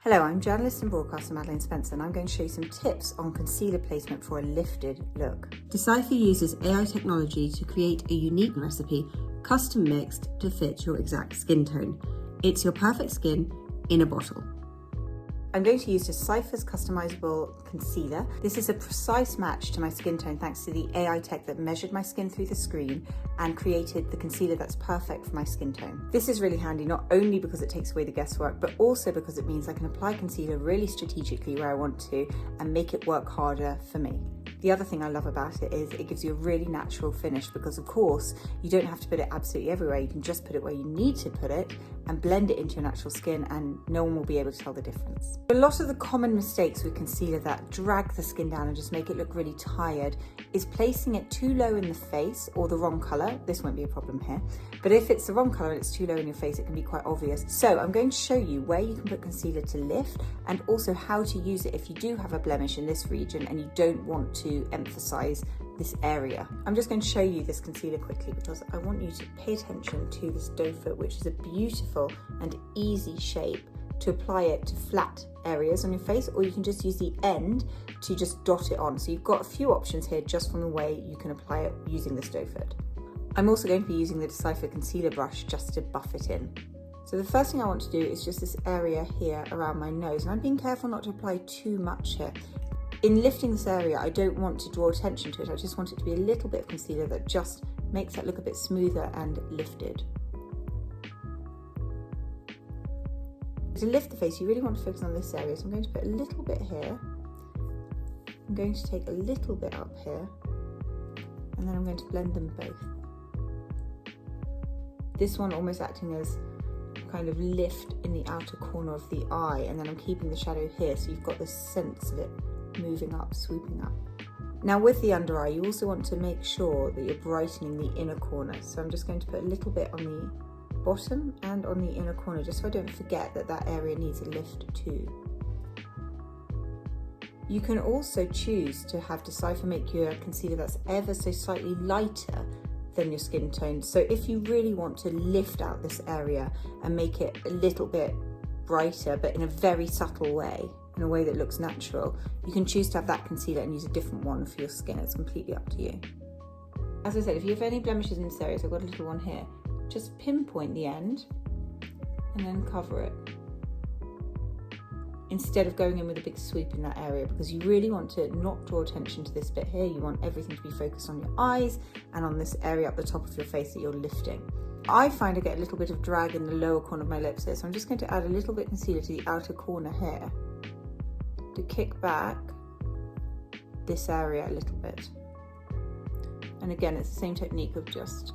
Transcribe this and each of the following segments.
Hello, I'm journalist and broadcaster Madeleine Spencer, and I'm going to show you some tips on concealer placement for a lifted look. DCYPHER uses AI technology to create a unique recipe, custom mixed to fit your exact skin tone. It's your perfect skin in a bottle. I'm going to use DCYPHER's customizable concealer. This is a precise match to my skin tone thanks to the AI tech that measured my skin through the screen and created the concealer that's perfect for my skin tone. This is really handy not only because it takes away the guesswork, but also because it means I can apply concealer really strategically where I want to and make it work harder for me. The other thing I love about it is it gives you a really natural finish because, of course, you don't have to put it absolutely everywhere. You can just put it where you need to put it and blend it into your natural skin, and no one will be able to tell the difference. A lot of the common mistakes with concealer that drag the skin down and just make it look really tired is placing it too low in the face or the wrong colour. This won't be a problem here, but if it's the wrong colour and it's too low in your face, it can be quite obvious. So I'm going to show you where you can put concealer to lift and also how to use it if you do have a blemish in this region and you don't want to emphasize this area. I'm just going to show you this concealer quickly because I want you to pay attention to this doe foot, which is a beautiful and easy shape to apply it to flat areas on your face, or you can just use the end to just dot it on. So you've got a few options here just from the way you can apply it using this doe foot. I'm also going to be using the DCYPHER concealer brush just to buff it in. So the first thing I want to do is just this area here around my nose, and I'm being careful not to apply too much here. In lifting this area, I don't want to draw attention to it. I just want it to be a little bit of concealer that just makes that look a bit smoother and lifted. To lift the face, you really want to focus on this area. So I'm going to put a little bit here. I'm going to take a little bit up here, and then I'm going to blend them both. This one almost acting as kind of lift in the outer corner of the eye, and then I'm keeping the shadow here, so you've got this sense of it moving up, swooping up. Now with the under eye, you also want to make sure that you're brightening the inner corner. So I'm just going to put a little bit on the bottom and on the inner corner, just so I don't forget that that area needs a lift too. You can also choose to have DCYPHER make you a concealer that's ever so slightly lighter than your skin tone. So if you really want to lift out this area and make it a little bit brighter, but in a very subtle way, in a way that looks natural, you can choose to have that concealer and use a different one for your skin. It's completely up to you. As I said, if you have any blemishes in this area, so I've got a little one here, just pinpoint the end and then cover it, instead of going in with a big sweep in that area, because you really want to not draw attention to this bit here. You want everything to be focused on your eyes and on this area up the top of your face that you're lifting. I find I get a little bit of drag in the lower corner of my lips here, so I'm just going to add a little bit of concealer to the outer corner here to kick back this area a little bit. And again, it's the same technique of just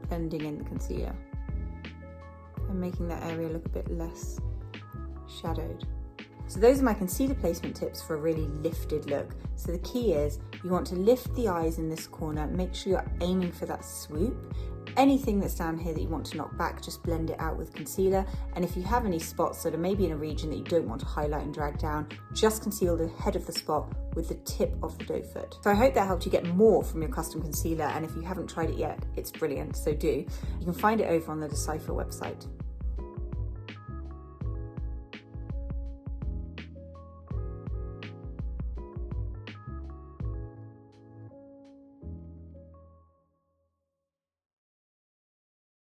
blending in the concealer and making that area look a bit less shadowed. So those are my concealer placement tips for a really lifted look. So the key is you want to lift the eyes in this corner, make sure you're aiming for that swoop. Anything that's down here that you want to knock back, just blend it out with concealer. And if you have any spots that are maybe in a region that you don't want to highlight and drag down, just conceal the head of the spot with the tip of the doe foot. So I hope that helped you get more from your custom concealer, and if you haven't tried it yet, it's brilliant, so do. You can find it over on the DCYPHER website.